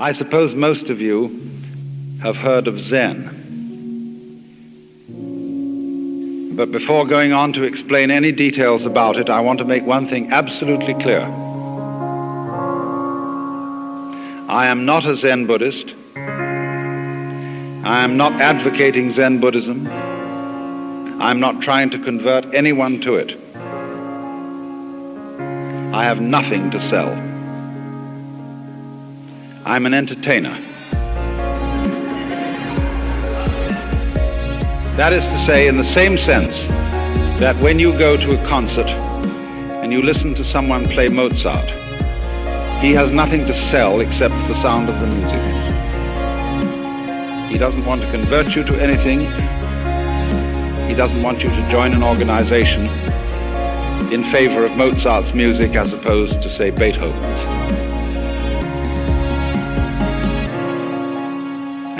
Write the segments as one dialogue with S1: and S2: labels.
S1: I suppose most of you have heard of Zen. But before going on to explain any details about it, I want to make one thing absolutely clear. I am not a Zen Buddhist. I am not advocating Zen Buddhism. I'm not trying to convert anyone to it. I have nothing to sell. I'm an entertainer. That is to say, in the same sense that when you go to a concert and you listen to someone play Mozart, he has nothing to sell except the sound of the music. He doesn't want to convert you to anything. He doesn't want you to join an organization in favor of Mozart's music as opposed to, say, Beethoven's.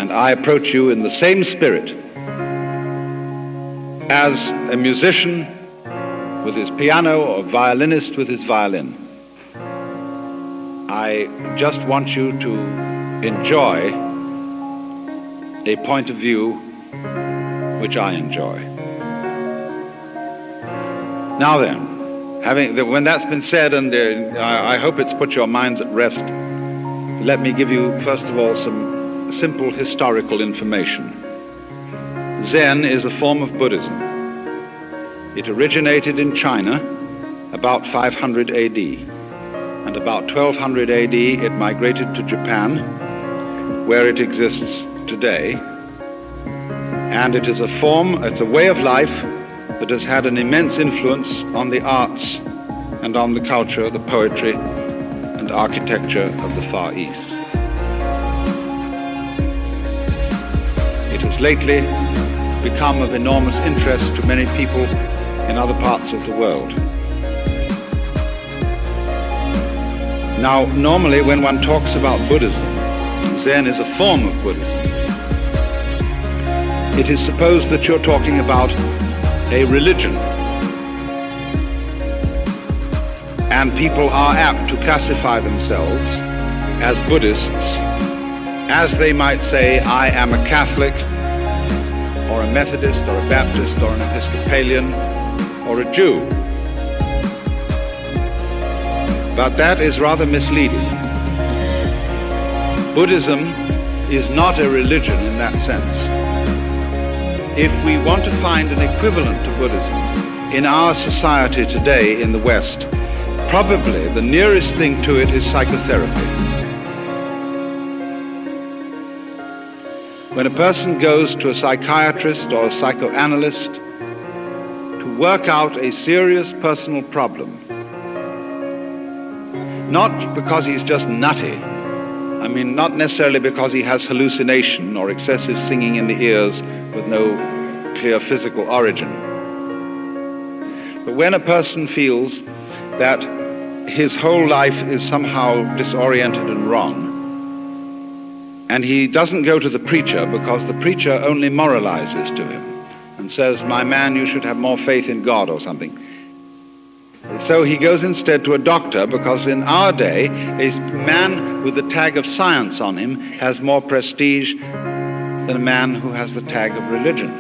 S1: And I approach you in the same spirit as a musician with his piano or violinist with his violin. I just want you to enjoy a point of view which I enjoy. Now then, when that's been said, and I hope it's put your minds at rest, let me give you, first of all, some simple historical information. Zen is a form of Buddhism. It originated in China about 500 AD. And about 1200 AD, it migrated to Japan, where it exists today. And it is it's a way of life that has had an immense influence on the arts and on the culture, the poetry and architecture of the Far East. It has lately become of enormous interest to many people in other parts of the world. Now, normally when one talks about Buddhism, Zen is a form of Buddhism. It is supposed that you're talking about a religion. And people are apt to classify themselves as Buddhists, as they might say, I am a Catholic, or a Methodist, or a Baptist, or an Episcopalian, or a Jew. But that is rather misleading. Buddhism is not a religion in that sense. If we want to find an equivalent to Buddhism in our society today in the West, probably the nearest thing to it is psychotherapy. When a person goes to a psychiatrist or a psychoanalyst to work out a serious personal problem, not because he's just nutty, not necessarily because he has hallucination or excessive singing in the ears with no clear physical origin. But when a person feels that his whole life is somehow disoriented and wrong, and he doesn't go to the preacher because the preacher only moralizes to him and says, my man, you should have more faith in God or something. So he goes instead to a doctor because in our day, a man with the tag of science on him has more prestige than a man who has the tag of religion.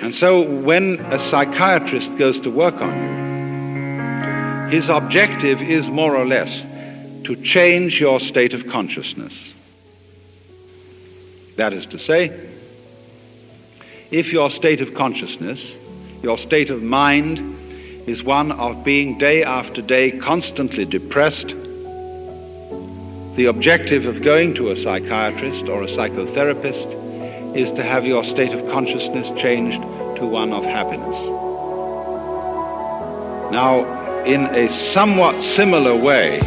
S1: And so when a psychiatrist goes to work on you, his objective is more or less to change your state of consciousness. That is to say, if your state of consciousness, your state of mind, is one of being day after day constantly depressed, the objective of going to a psychiatrist or a psychotherapist is to have your state of consciousness changed to one of happiness. Now, in a somewhat similar way,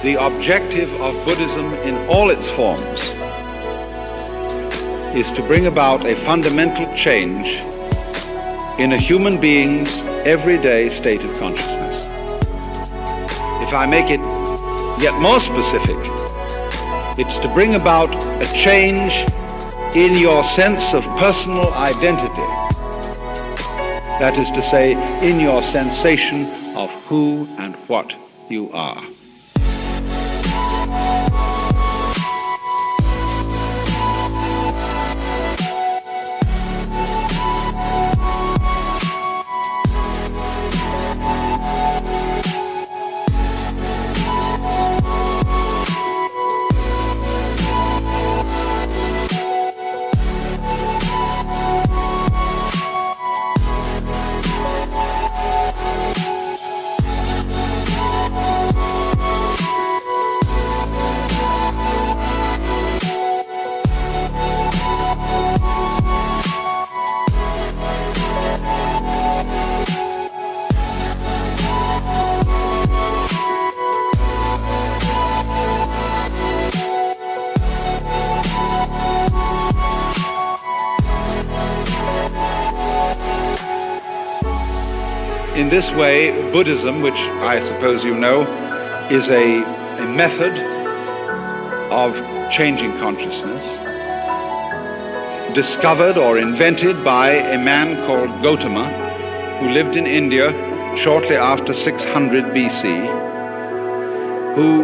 S1: the objective of Buddhism in all its forms is to bring about a fundamental change in a human being's everyday state of consciousness. If I make it yet more specific, it's to bring about a change in your sense of personal identity. That is to say, in your sensation of who and what you are. In this way, Buddhism, which I suppose you know, is a method of changing consciousness, discovered or invented by a man called Gautama, who lived in India shortly after 600 BC, who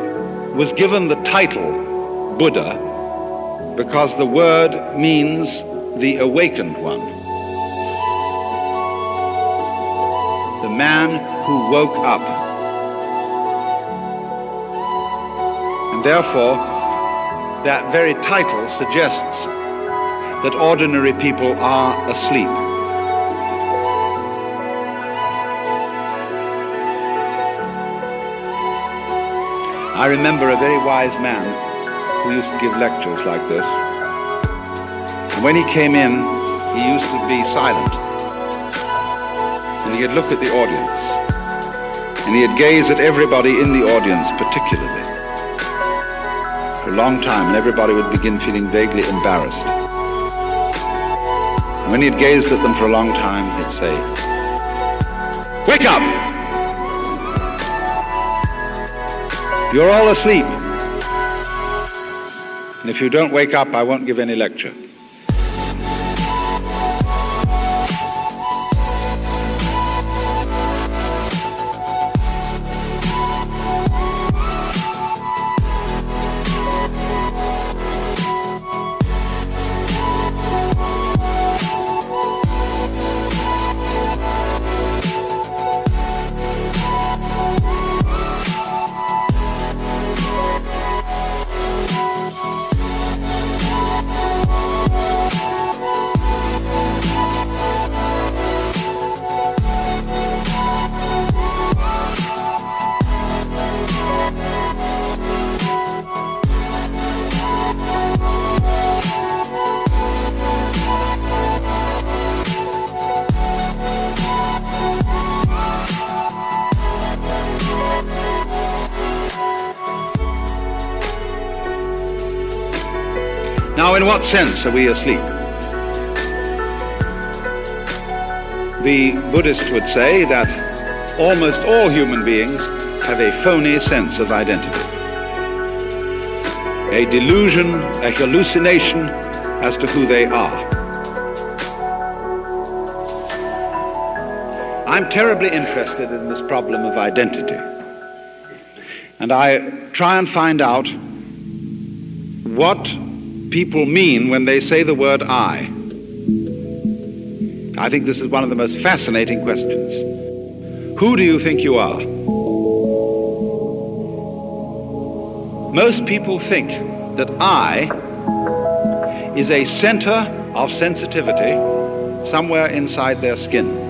S1: was given the title Buddha because the word means the awakened one. The man who woke up. And therefore, that very title suggests that ordinary people are asleep. I remember a very wise man who used to give lectures like this. And when he came in, he used to be silent. And he'd look at the audience, and he'd gaze at everybody in the audience particularly for a long time, and everybody would begin feeling vaguely embarrassed. And when he'd gazed at them for a long time, he'd say, "Wake up! You're all asleep. And if you don't wake up, I won't give any lecture." Now, in what sense are we asleep? The Buddhist would say that almost all human beings have a phony sense of identity, a delusion, a hallucination as to who they are. I'm terribly interested in this problem of identity, and I try and find out what people mean when they say the word I. I think this is one of the most fascinating questions. Who do you think you are? Most people think that I is a center of sensitivity somewhere inside their skin.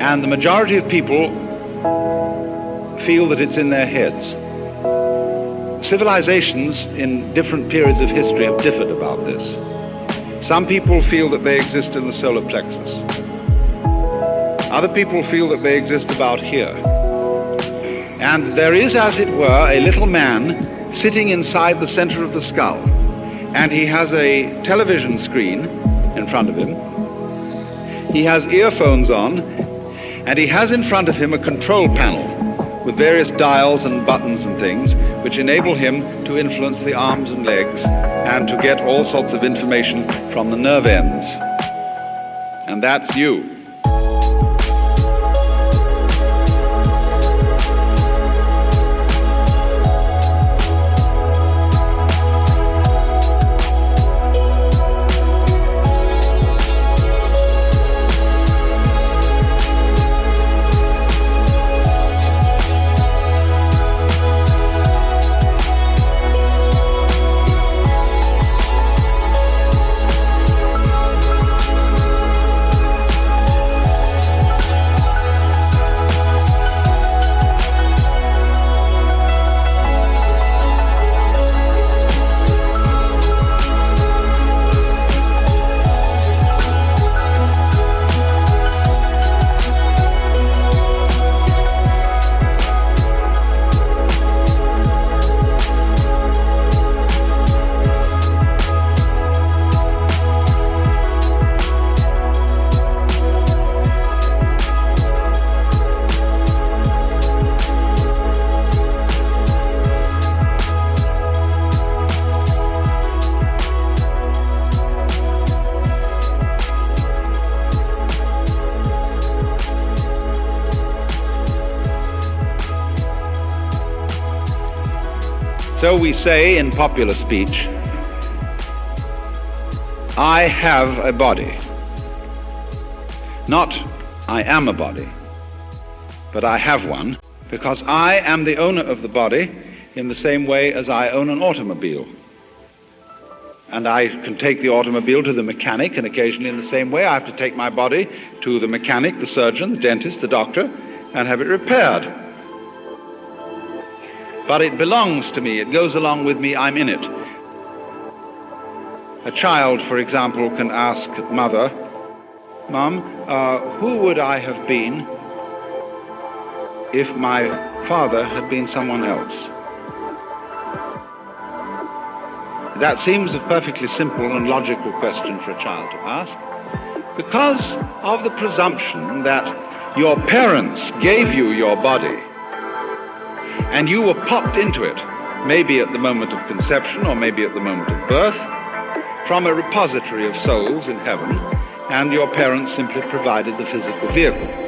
S1: And the majority of people feel that it's in their heads. Civilizations in different periods of history have differed about this. Some people feel that they exist in the solar plexus. Other people feel that they exist about here. And there is, as it were, a little man sitting inside the center of the skull. And he has a television screen in front of him. He has earphones on, and he has in front of him a control panel with various dials and buttons and things which enable him to influence the arms and legs and to get all sorts of information from the nerve ends. And that's you. So we say in popular speech, I have a body. Not I am a body, but I have one, because I am the owner of the body in the same way as I own an automobile. And I can take the automobile to the mechanic, and occasionally in the same way I have to take my body to the mechanic, the surgeon, the dentist, the doctor, and have it repaired. But it belongs to me, it goes along with me, I'm in it. A child, for example, can ask mother, Mom, who would I have been if my father had been someone else? That seems a perfectly simple and logical question for a child to ask, because of the presumption that your parents gave you your body, and you were popped into it, maybe at the moment of conception or maybe at the moment of birth, from a repository of souls in heaven, and your parents simply provided the physical vehicle.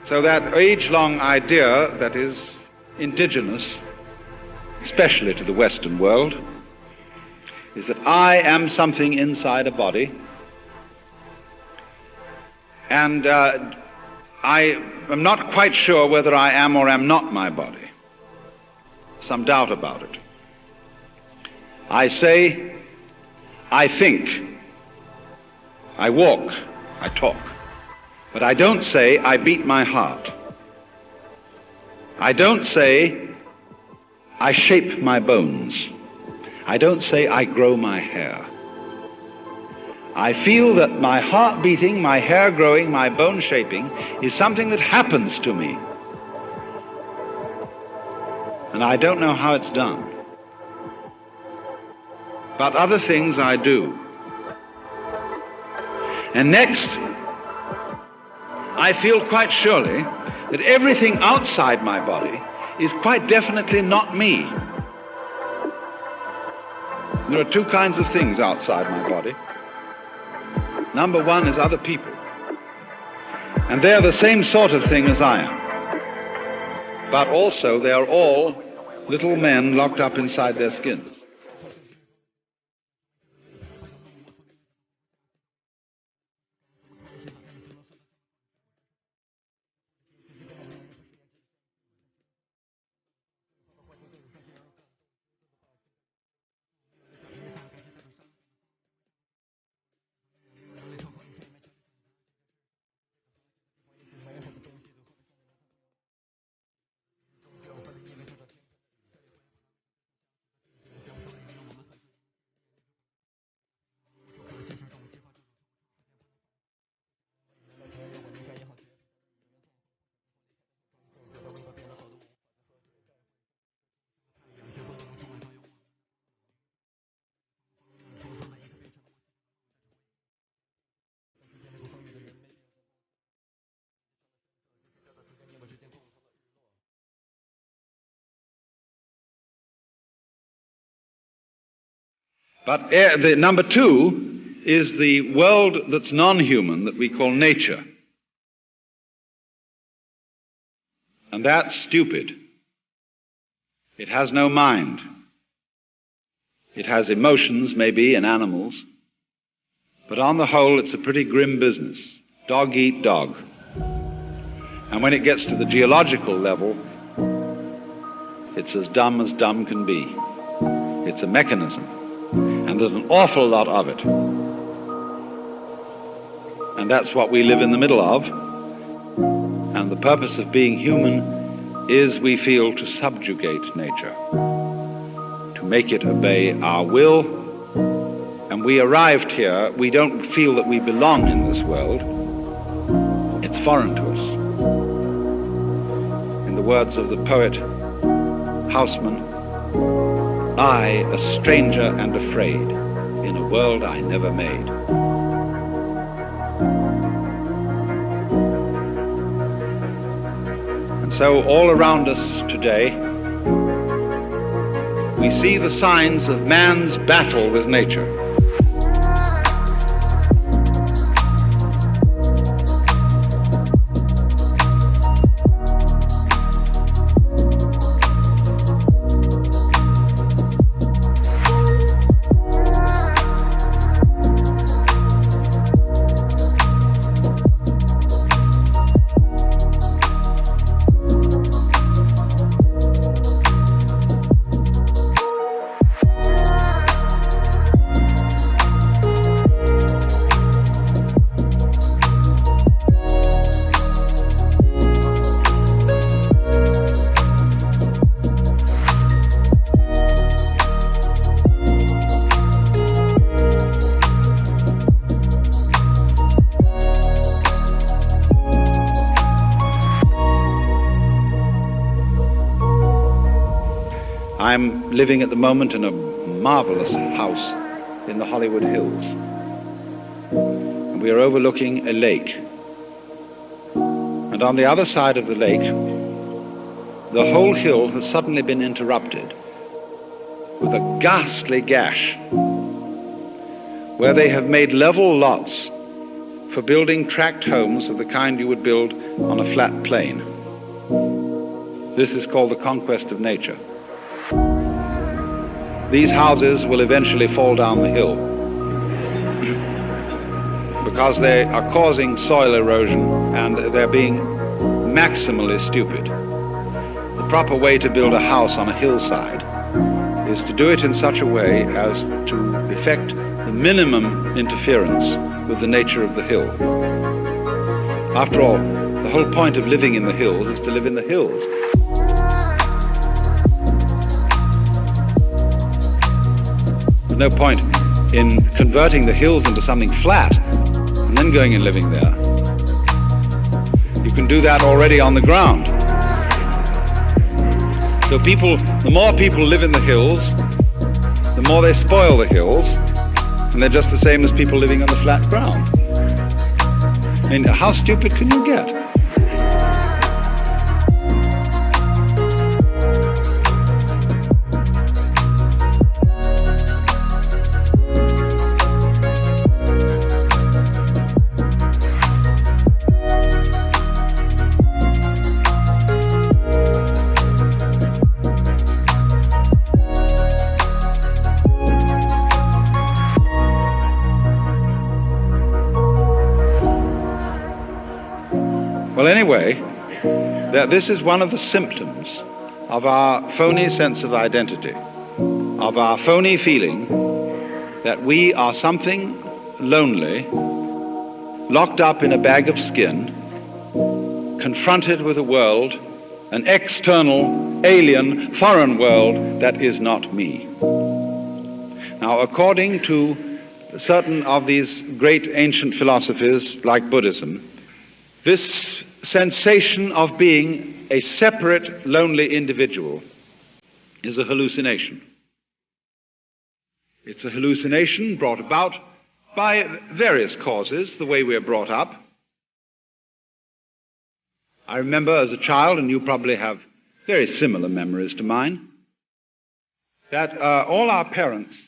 S1: So that age-long idea that is indigenous, especially to the Western world, is that I am something inside a body, and I am not quite sure whether I am or am not my body. Some doubt about it. I say, I think, I walk, I talk. But I don't say, I beat my heart. I don't say, I shape my bones. I don't say, I grow my hair. I feel that my heart beating, my hair growing, my bone shaping is something that happens to me. And I don't know how it's done. But other things I do. And next, I feel quite surely that everything outside my body is quite definitely not me. There are two kinds of things outside my body. Number one is other people. And they're the same sort of thing as I am. But also they are all little men locked up inside their skins. But the number two is the world that's non-human, that we call nature. And that's stupid. It has no mind. It has emotions, maybe, in animals. But on the whole, it's a pretty grim business. Dog eat dog. And when it gets to the geological level, it's as dumb can be. It's a mechanism. And there's an awful lot of it. And that's what we live in the middle of. And the purpose of being human is, we feel, to subjugate nature, to make it obey our will. And we arrived here, we don't feel that we belong in this world. It's foreign to us. In the words of the poet Houseman, I, a stranger and afraid, in a world I never made. And so all around us today, we see the signs of man's battle with nature. I'm living at the moment in a marvelous house in the Hollywood Hills. And we are overlooking a lake. And on the other side of the lake, the whole hill has suddenly been interrupted with a ghastly gash where they have made level lots for building tract homes of the kind you would build on a flat plain. This is called the conquest of nature. These houses will eventually fall down the hill because they are causing soil erosion and they're being maximally stupid. The proper way to build a house on a hillside is to do it in such a way as to effect the minimum interference with the nature of the hill. After all, the whole point of living in the hills is to live in the hills. No point in converting the hills into something flat and then going and living there. You can do that already on the ground. So the more people live in the hills, the more they spoil the hills, and they're just the same as people living on the flat ground. I mean, how stupid can you get? Well, anyway, this is one of the symptoms of our phony sense of identity, of our phony feeling that we are something lonely, locked up in a bag of skin, confronted with a world, an external, alien, foreign world that is not me. Now, according to certain of these great ancient philosophies like Buddhism, this sensation of being a separate, lonely individual is a hallucination. It's a hallucination brought about by various causes, the way we're brought up. I remember as a child, and you probably have very similar memories to mine, that all our parents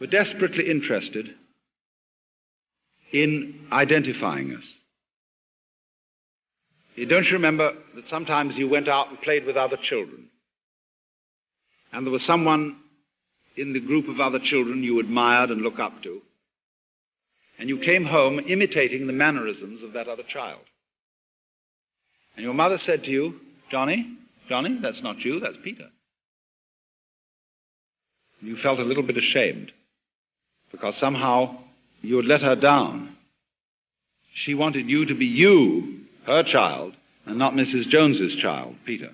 S1: were desperately interested in identifying us. Don't you remember that sometimes you went out and played with other children, and there was someone in the group of other children you admired and looked up to, and you came home imitating the mannerisms of that other child? And your mother said to you, Johnny, that's not you, that's Peter. And you felt a little bit ashamed, because somehow you had let her down. She wanted you to be you, her child, and not Mrs. Jones's child, Peter.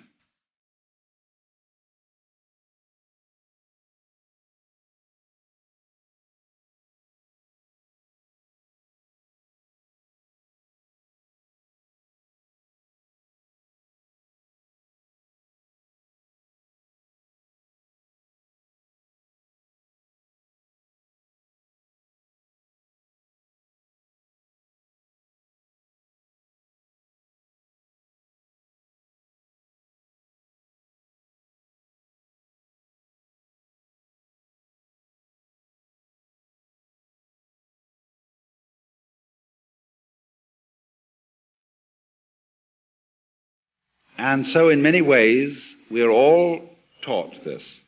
S1: And so in many ways, we are all taught this.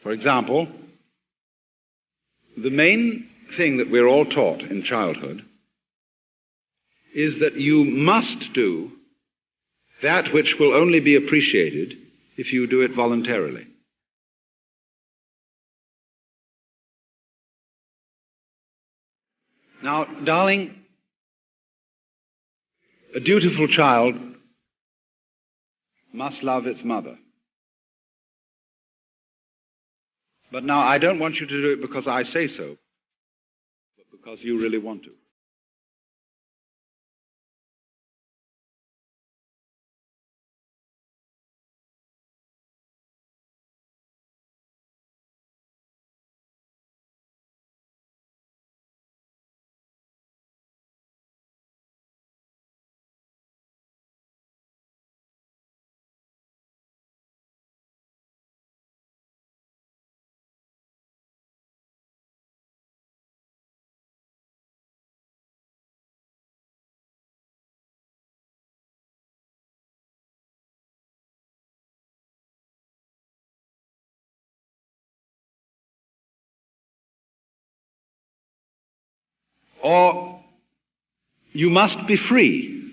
S1: For example, the main thing that we're all taught in childhood is that you must do that which will only be appreciated if you do it voluntarily. Now, darling, a dutiful child must love its mother. But now I don't want you to do it because I say so, but because you really want to. Or you must be free.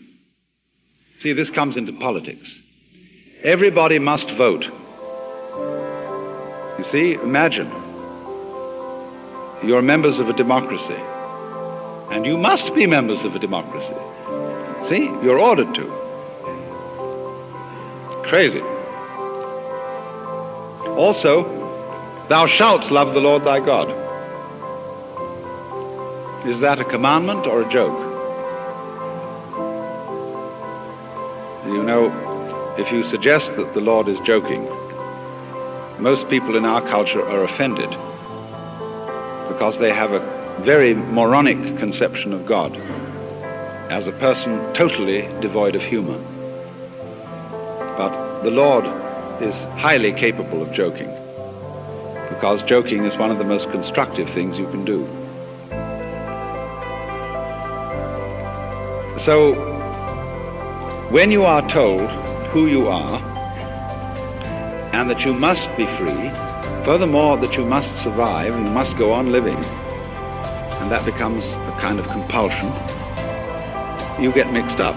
S1: See, this comes into politics. Everybody must vote. You see, imagine. You're members of a democracy. And you must be members of a democracy. See, you're ordered to. Crazy. Also, thou shalt love the Lord thy God. Is that a commandment or a joke? You know, if you suggest that the Lord is joking, most people in our culture are offended because they have a very moronic conception of God as a person totally devoid of humor. But the Lord is highly capable of joking, because joking is one of the most constructive things you can do. So, when you are told who you are, and that you must be free, furthermore that you must survive and you must go on living, and that becomes a kind of compulsion, you get mixed up.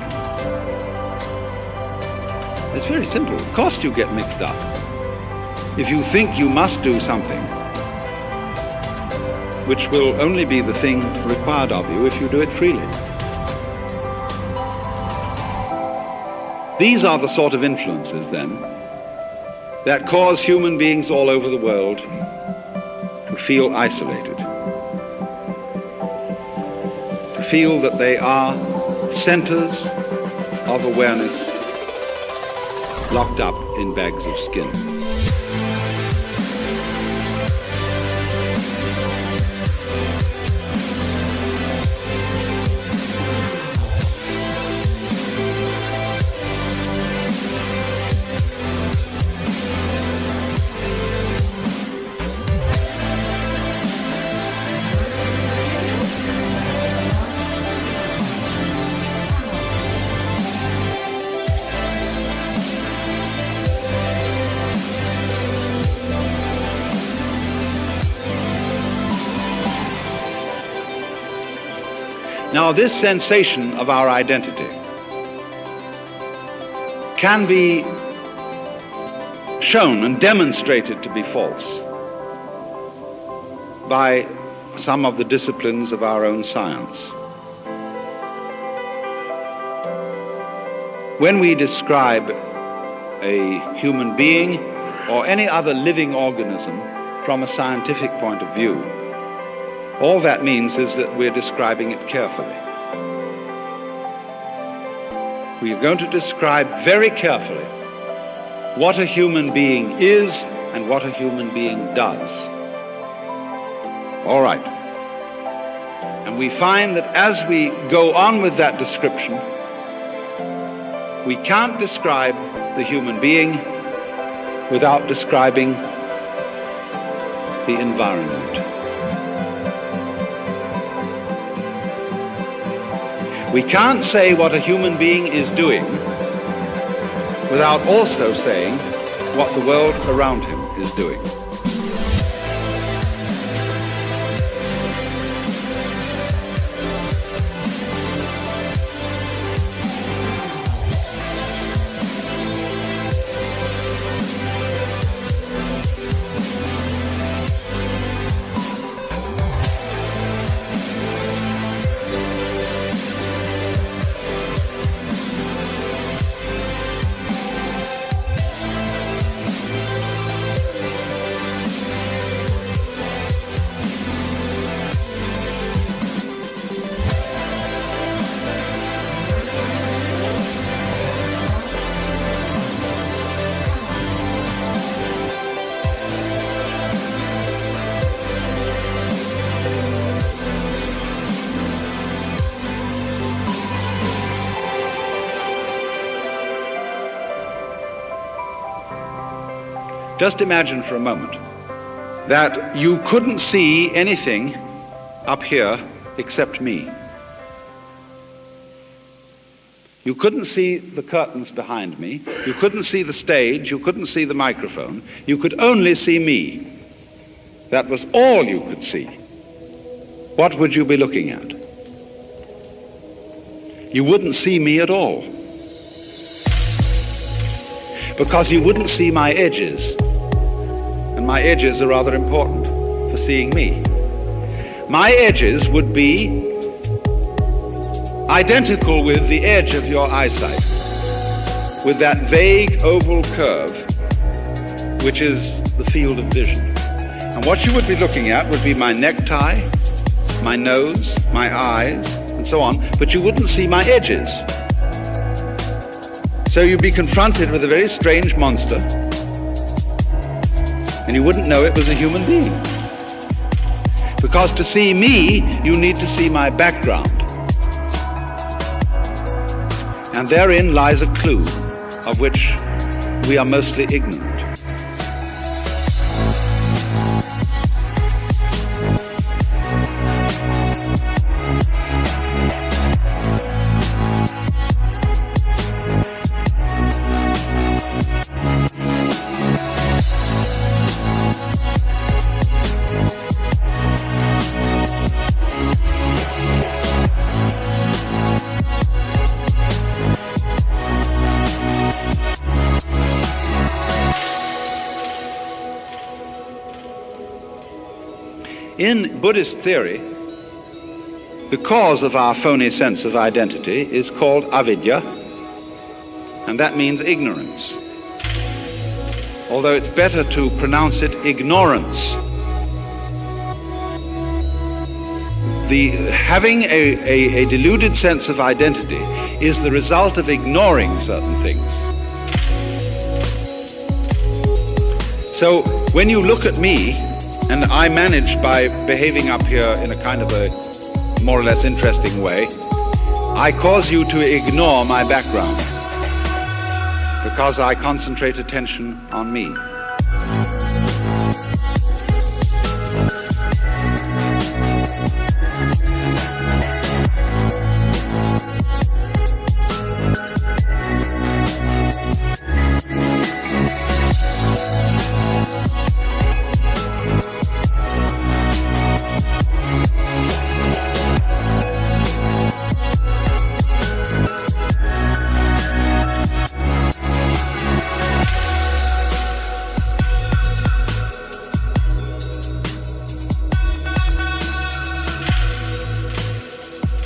S1: It's very simple. Of course you get mixed up. If you think you must do something, which will only be the thing required of you if you do it freely. These are the sort of influences, then, that cause human beings all over the world to feel isolated, to feel that they are centers of awareness locked up in bags of skin. Now, this sensation of our identity can be shown and demonstrated to be false by some of the disciplines of our own science. When we describe a human being or any other living organism from a scientific point of view, all that means is that we're describing it carefully. We are going to describe very carefully what a human being is and what a human being does. All right. And we find that as we go on with that description, we can't describe the human being without describing the environment. We can't say what a human being is doing without also saying what the world around him is doing. Just imagine for a moment that you couldn't see anything up here except me. You couldn't see the curtains behind me. You couldn't see the stage. You couldn't see the microphone. You could only see me. That was all you could see. What would you be looking at? You wouldn't see me at all, because you wouldn't see my edges. And my edges are rather important for seeing me. My edges would be identical with the edge of your eyesight, with that vague oval curve, which is the field of vision. And what you would be looking at would be my necktie, my nose, my eyes, and so on, but you wouldn't see my edges. So you'd be confronted with a very strange monster, and you wouldn't know it was a human being. Because to see me, you need to see my background. And therein lies a clue of which we are mostly ignorant. In Buddhist theory, the cause of our phony sense of identity is called avidya, and that means ignorance. Although it's better to pronounce it ignorance. Having a deluded sense of identity is the result of ignoring certain things. So when you look at me, and I manage by behaving up here in a kind of a more or less interesting way, I cause you to ignore my background because I concentrate attention on me.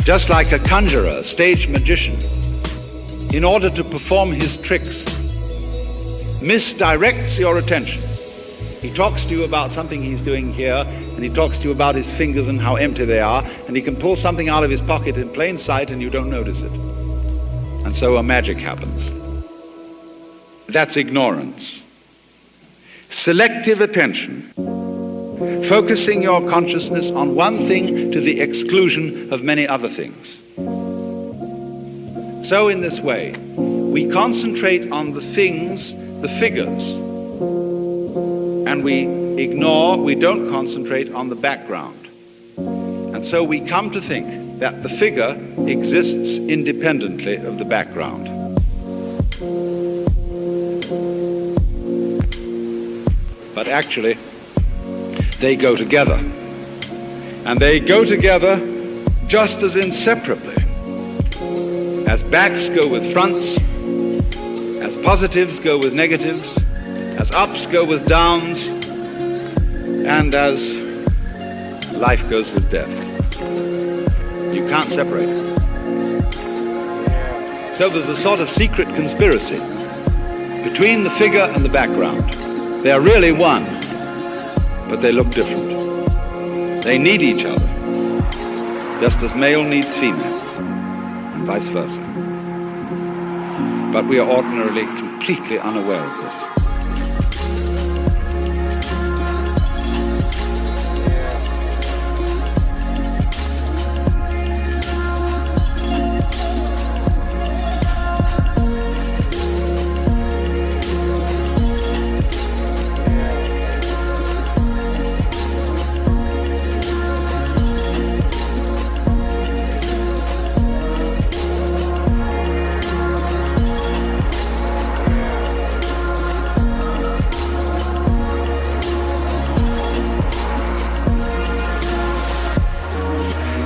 S1: Just like a conjurer, a stage magician, in order to perform his tricks, misdirects your attention. He talks to you about something he's doing here, and he talks to you about his fingers and how empty they are, and he can pull something out of his pocket in plain sight and you don't notice it. And so a magic happens. That's ignorance. Selective attention. Focusing your consciousness on one thing to the exclusion of many other things. So in this way, we concentrate on the things, the figures, and we don't concentrate on the background. And so we come to think that the figure exists independently of the background. But actually, they go together. And they go together just as inseparably as backs go with fronts, as positives go with negatives, as ups go with downs, and as life goes with death. You can't separate it. So there's a sort of secret conspiracy between the figure and the background. They are really one, but they look different. They need each other, just as male needs female, and vice versa. But we are ordinarily completely unaware of this.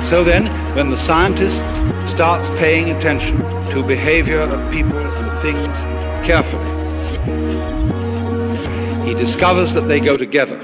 S1: So then, when the scientist starts paying attention to behavior of people and things carefully, he discovers that they go together.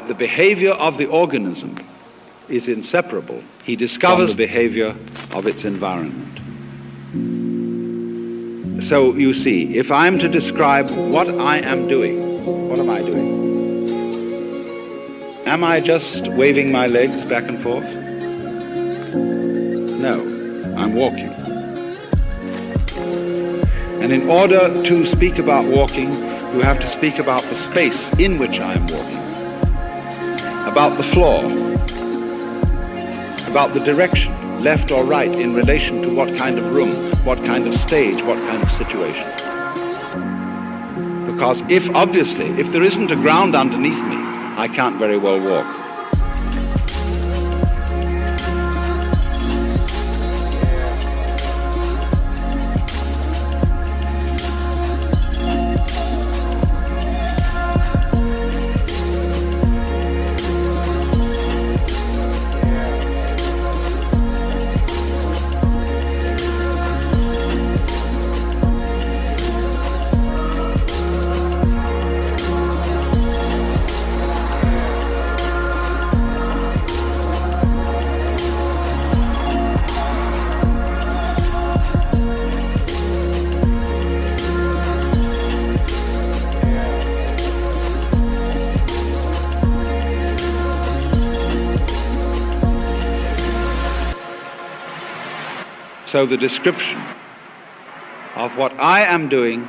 S1: that the behavior of the organism is inseparable, he discovers the behavior of its environment. So you see, if I'm to describe what I am doing, what am I doing? Am I just waving my legs back and forth? No, I'm walking. And in order to speak about walking, you have to speak about the space in which I am walking, about the floor, about the direction, left or right, in relation to what kind of room, what kind of stage, what kind of situation. Because if there isn't a ground underneath me, I can't very well walk. So the description of what I am doing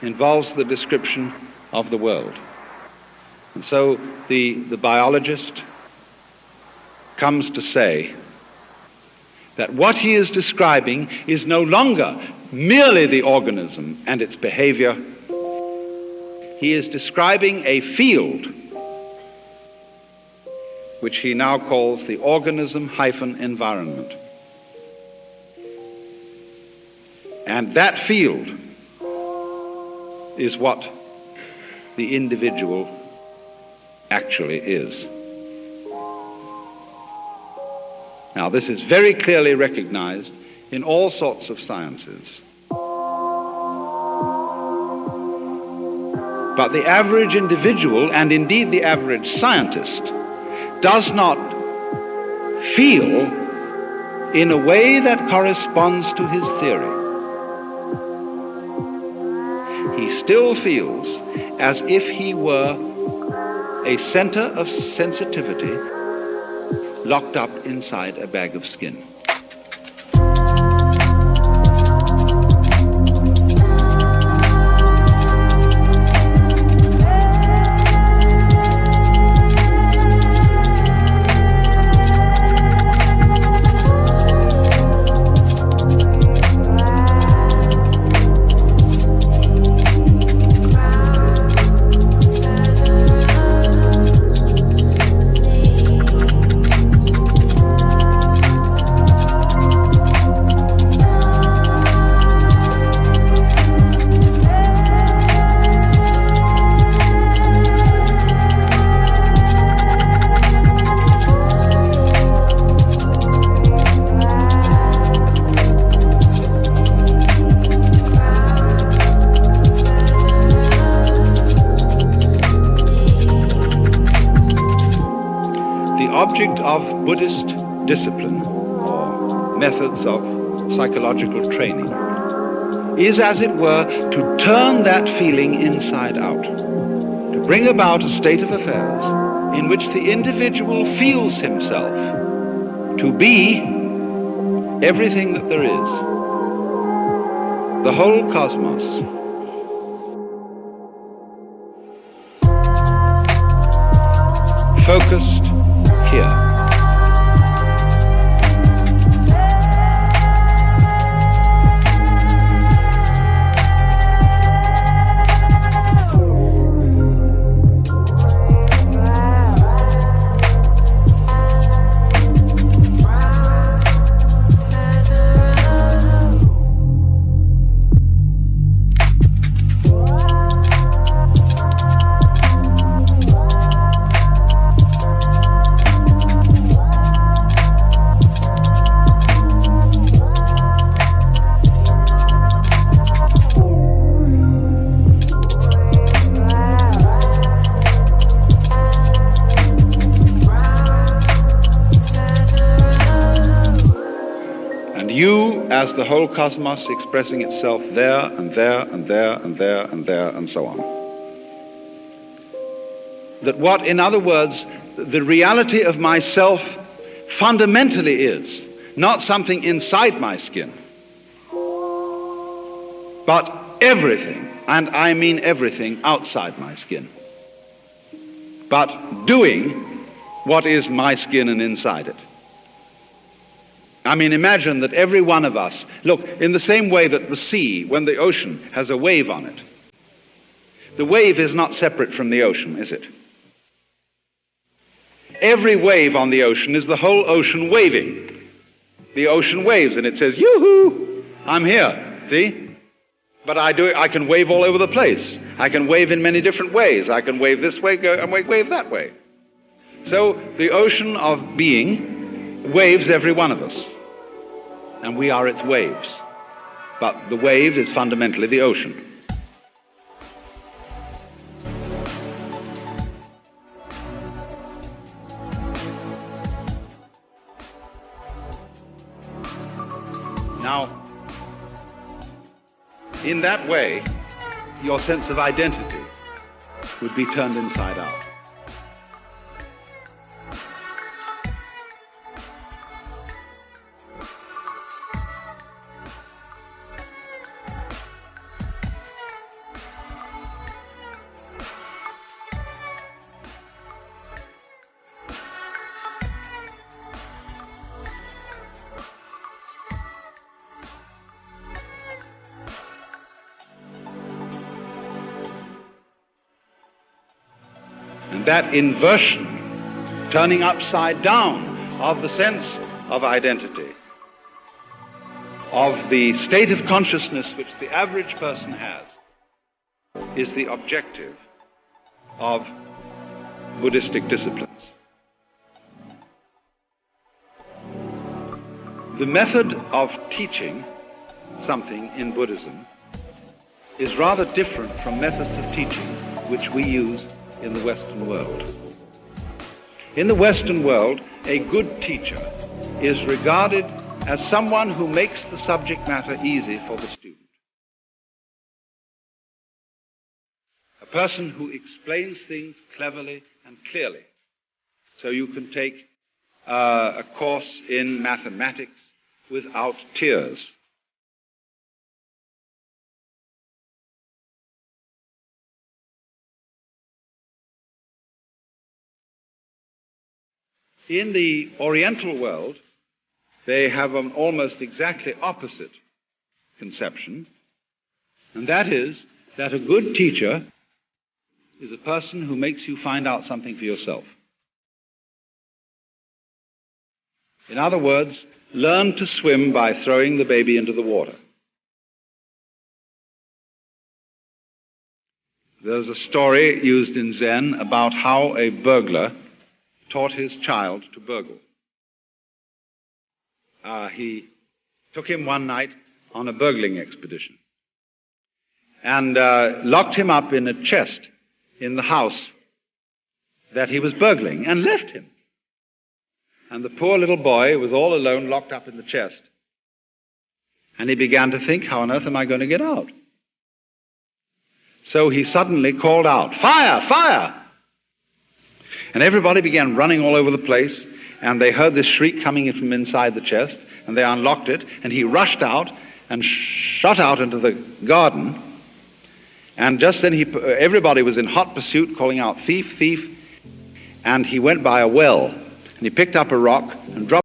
S1: involves the description of the world. And so the biologist comes to say that what he is describing is no longer merely the organism and its behavior. He is describing a field which he now calls the organism-environment. And that field is what the individual actually is. Now, this is very clearly recognized in all sorts of sciences. But the average individual, and indeed the average scientist, does not feel in a way that corresponds to his theory. He still feels as if he were a center of sensitivity locked up inside a bag of skin. Of Buddhist discipline or methods of psychological training is, as it were, to turn that feeling inside out, to bring about a state of affairs in which the individual feels himself to be everything that there is, the whole cosmos. Focused here. as the whole cosmos expressing itself there and there and there and there and there and so on. That what, in other words, the reality of myself fundamentally is not something inside my skin, but everything, and I mean everything, outside my skin, but doing what is my skin and inside it. I mean, imagine that every one of us, look, in the same way that the sea, when the ocean has a wave on it, the wave is not separate from the ocean, is it? Every wave on the ocean is the whole ocean waving. The ocean waves and it says, yoo-hoo, I'm here, see? But I can wave all over the place. I can wave in many different ways. I can wave this way and wave that way. So the ocean of being waves every one of us. And we are its waves. But the wave is fundamentally the ocean. Now, in that way, your sense of identity would be turned inside out. And that inversion, turning upside down of the sense of identity, of the state of consciousness which the average person has, is the objective of Buddhistic disciplines. The method of teaching something in Buddhism is rather different from methods of teaching which we use in the Western world. In the Western world, a good teacher is regarded as someone who makes the subject matter easy for the student. A person who explains things cleverly and clearly. So you can take a course in mathematics without tears. In the Oriental world, they have an almost exactly opposite conception, and that is that a good teacher is a person who makes you find out something for yourself. In other words, learn to swim by throwing the baby into the water. There's a story used in Zen about how a burglar taught his child to burgle. He took him one night on a burgling expedition and locked him up in a chest in the house that he was burgling and left him. And the poor little boy was all alone, locked up in the chest. And he began to think, how on earth am I going to get out? So he suddenly called out, "Fire! Fire!" And everybody began running all over the place, and they heard this shriek coming in from inside the chest, and they unlocked it, and he rushed out and shot out into the garden. And just then everybody was in hot pursuit, calling out, "Thief, thief!" And he went by a well, and he picked up a rock and dropped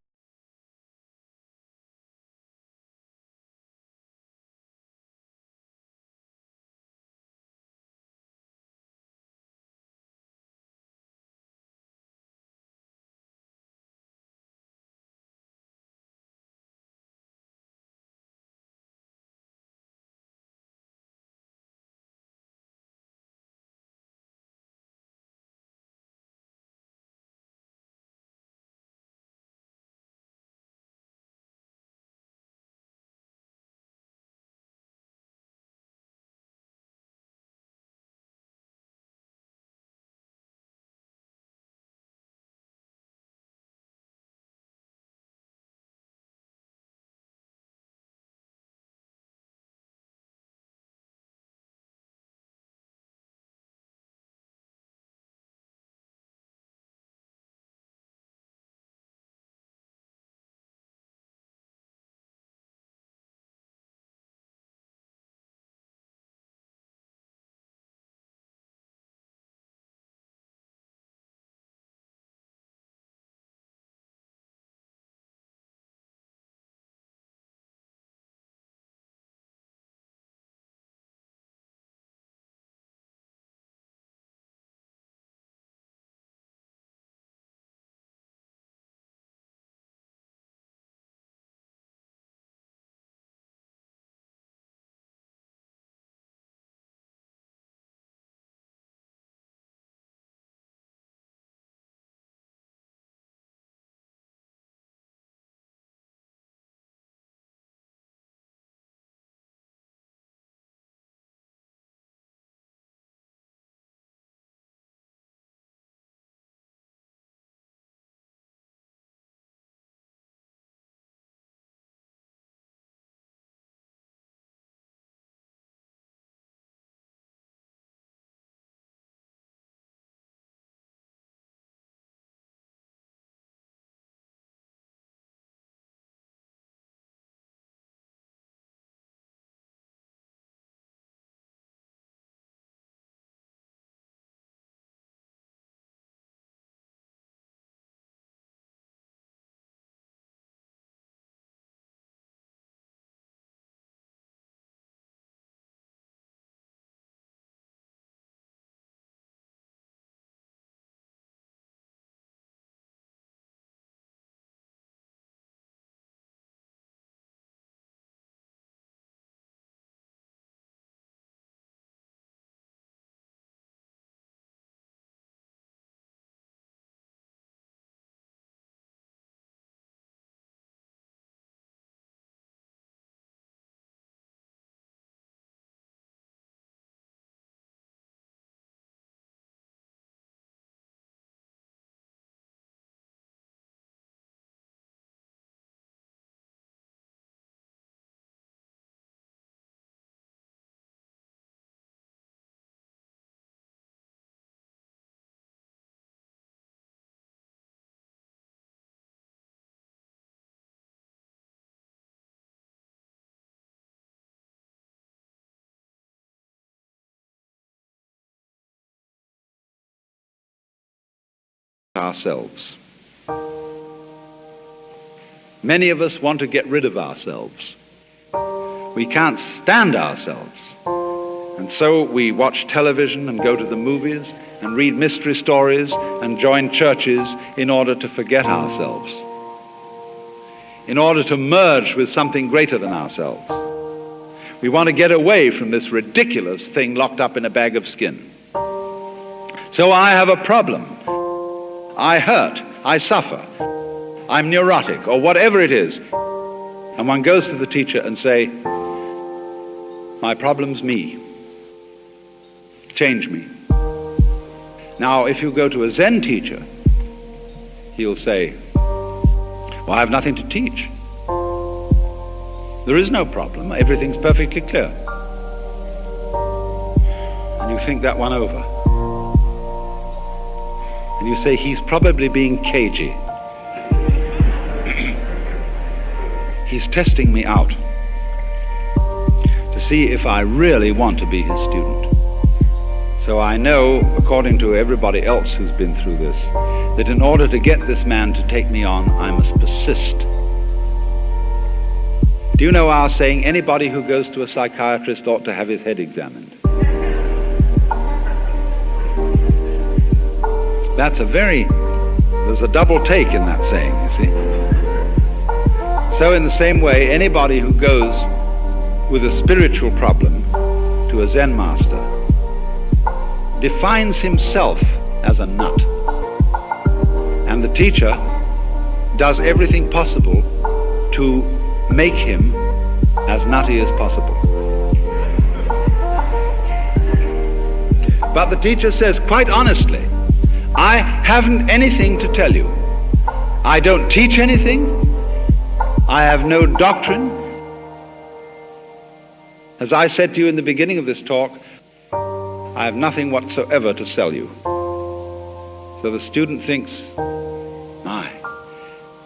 S1: ourselves. Many of us want to get rid of ourselves. We can't stand ourselves. And so we watch television and go to the movies and read mystery stories and join churches in order to forget ourselves, in order to merge with something greater than ourselves. We want to get away from this ridiculous thing locked up in a bag of skin. So I have a problem. I hurt. I suffer. I'm neurotic, or whatever it is. And one goes to the teacher and say, my problem's me. Change me. Now, if you go to a Zen teacher, he'll say, well, I have nothing to teach. There is no problem. Everything's perfectly clear. And you think that one over. And you say, he's probably being cagey. He's testing me out to see if I really want to be his student. So I know, according to everybody else who's been through this, that in order to get this man to take me on, I must persist. Do you know our saying, anybody who goes to a psychiatrist ought to have his head examined? There's a double take in that saying, you see. So in the same way, anybody who goes with a spiritual problem to a Zen master defines himself as a nut. And the teacher does everything possible to make him as nutty as possible. But the teacher says, quite honestly, I haven't anything to tell you. I don't teach anything. I have no doctrine. As I said to you in the beginning of this talk, I have nothing whatsoever to sell you. So the student thinks, my,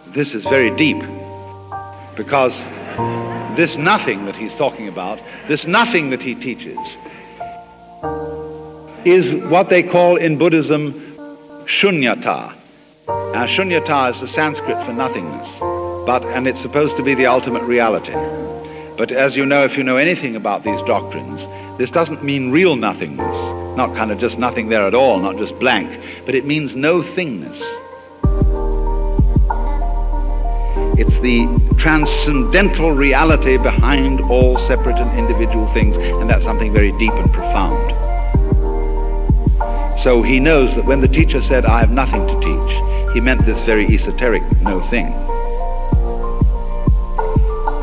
S1: this is very deep, because this nothing that he's talking about, this nothing that he teaches, is what they call in Buddhism shunyata. Now, shunyata is the Sanskrit for nothingness, and it's supposed to be the ultimate reality. But as you know, if you know anything about these doctrines, this doesn't mean real nothingness, not kind of just nothing there at all, not just blank, but it means no thingness. It's the transcendental reality behind all separate and individual things, and that's something very deep and profound. So he knows that when the teacher said, I have nothing to teach, he meant this very esoteric no thing.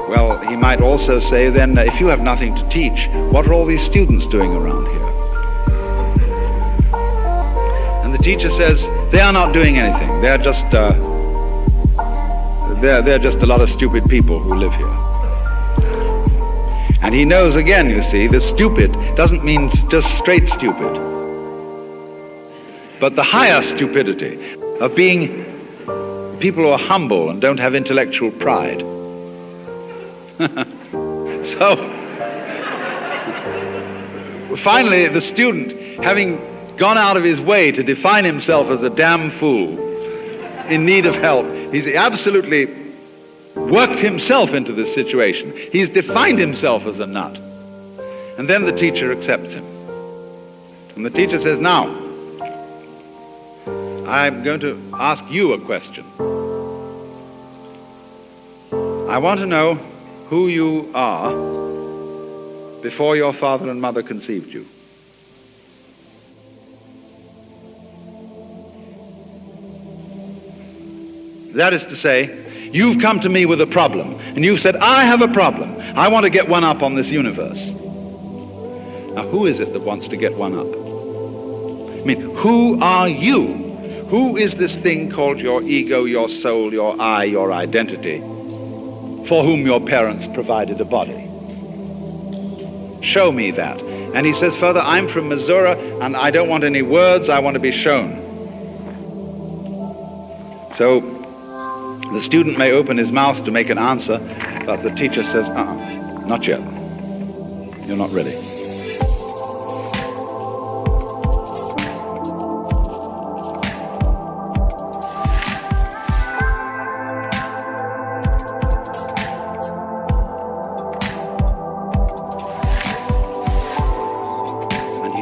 S1: Well, he might also say then, if you have nothing to teach, what are all these students doing around here? And the teacher says, they are not doing anything. They're just a lot of stupid people who live here. And he knows again, you see, the stupid doesn't mean just straight stupid, but the higher stupidity of being people who are humble and don't have intellectual pride. So finally, the student, having gone out of his way to define himself as a damn fool in need of help, he's absolutely worked himself into this situation. He's defined himself as a nut. And then the teacher accepts him. And the teacher says, now, I'm going to ask you a question. I want to know who you are before your father and mother conceived you. That is to say, you've come to me with a problem, and you've said, I have a problem. I want to get one up on this universe. Now, who is it that wants to get one up? I mean, who are you? Who is this thing called your ego, your soul, your I, your identity, for whom your parents provided a body? Show me that. And he says further, I'm from Missouri, and I don't want any words, I want to be shown. So the student may open his mouth to make an answer, but the teacher says, not yet. You're not ready.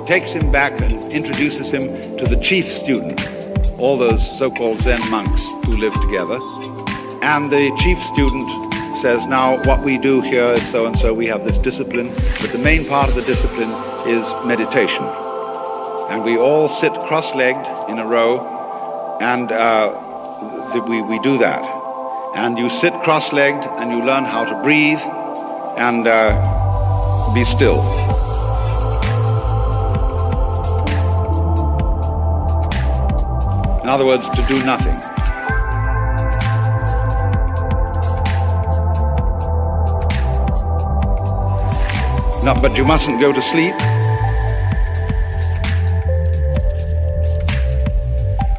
S1: takes him back and introduces him to the chief student, all those so-called Zen monks who live together. And the chief student says, now what we do here is so and so, we have this discipline, but the main part of the discipline is meditation. And we all sit cross-legged in a row, and we do that. And you sit cross-legged and you learn how to breathe and be still. In other words, to do nothing. No, but you mustn't go to sleep.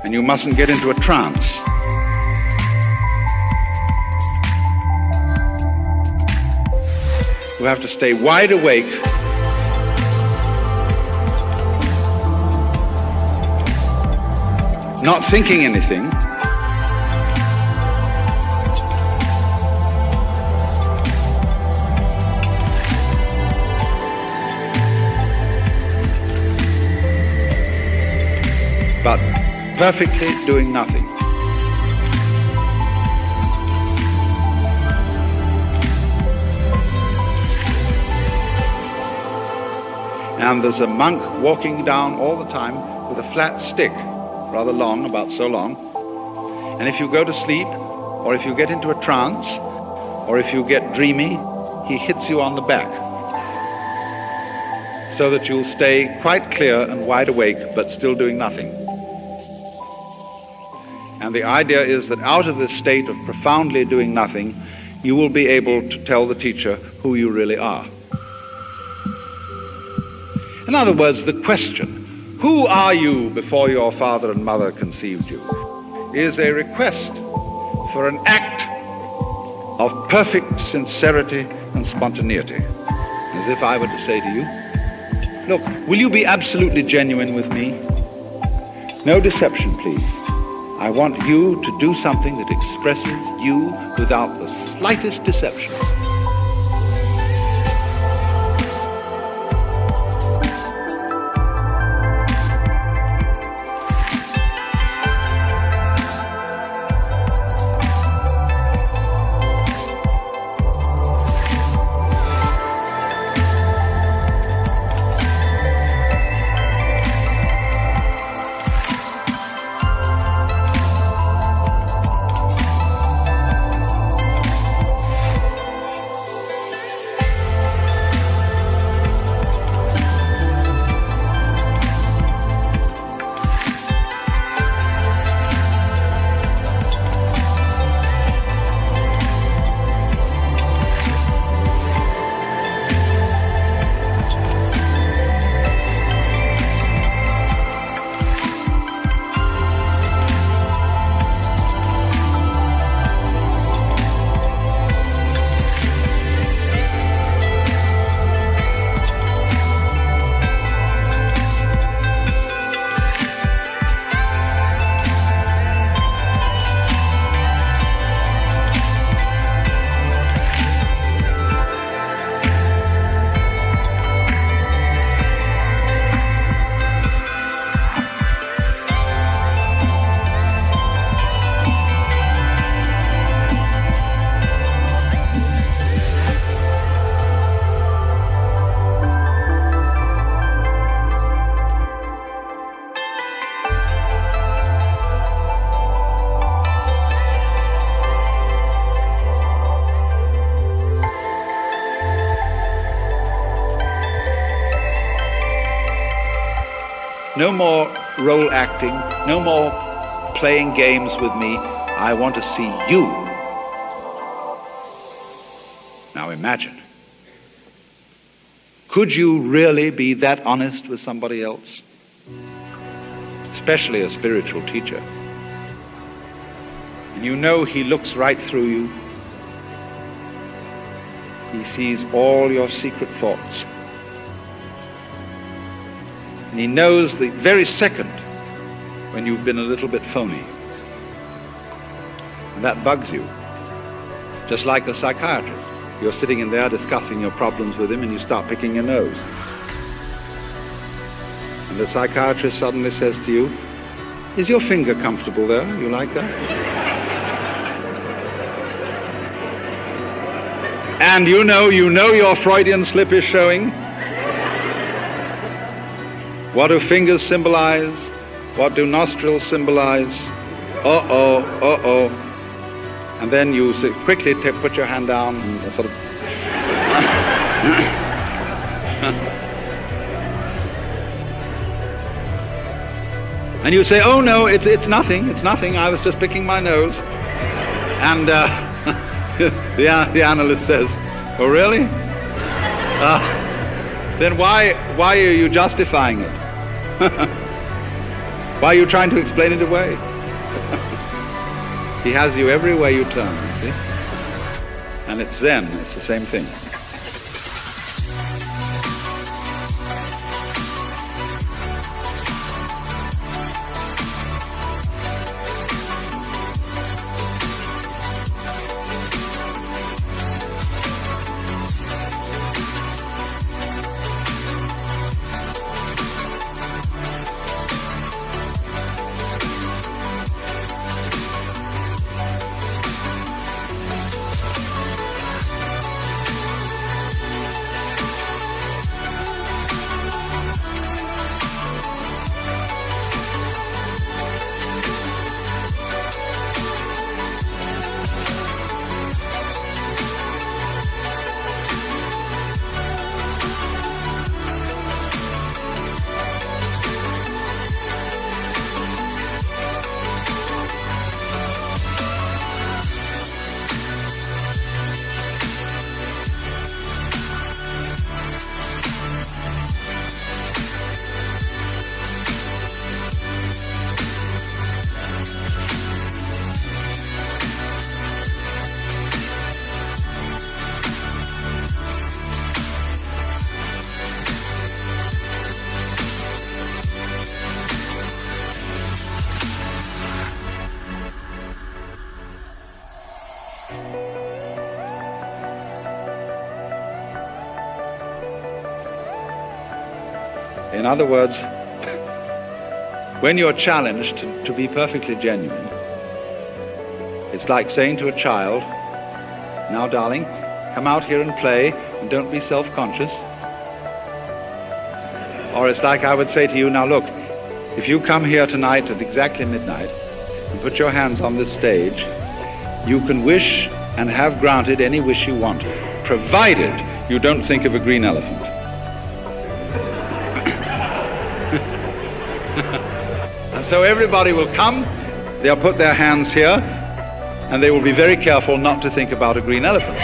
S1: And you mustn't get into a trance. You have to stay wide awake not thinking anything, but perfectly doing nothing. And there's a monk walking down all the time with a flat stick, rather long, about so long. And if you go to sleep, or if you get into a trance, or if you get dreamy, he hits you on the back, so that you'll stay quite clear and wide awake, but still doing nothing. And the idea is that out of this state of profoundly doing nothing, you will be able to tell the teacher who you really are. In other words, the question, who are you before your father and mother conceived you, is a request for an act of perfect sincerity and spontaneity. As if I were to say to you, look, will you be absolutely genuine with me? No deception, please. I want you to do something that expresses you without the slightest deception. No more role acting, no more playing games with me. I want to see you. Now imagine. Could you really be that honest with somebody else? Especially a spiritual teacher. And you know he looks right through you. He sees all your secret thoughts. And he knows the very second when you've been a little bit phony. And that bugs you. Just like the psychiatrist. You're sitting in there discussing your problems with him and you start picking your nose. And the psychiatrist suddenly says to you, "Is your finger comfortable there? You like that?" And you know your Freudian slip is showing. What do fingers symbolize? What do nostrils symbolize? Uh-oh, uh-oh. And then you quickly put your hand down and sort of... and you say, "Oh no, it's nothing, I was just picking my nose." And the analyst says, "Oh really? Then why are you justifying it? Why are you trying to explain it away?" He has you everywhere you turn, you see? And it's Zen, it's the same thing. In other words, when you're challenged to be perfectly genuine, it's like saying to a child, "Now, darling, come out here and play and don't be self-conscious." Or it's like I would say to you, "Now look, if you come here tonight at exactly midnight and put your hands on this stage, you can wish and have granted any wish you want, provided you don't think of a green elephant." And so everybody will come, they'll put their hands here, and they will be very careful not to think about a green elephant.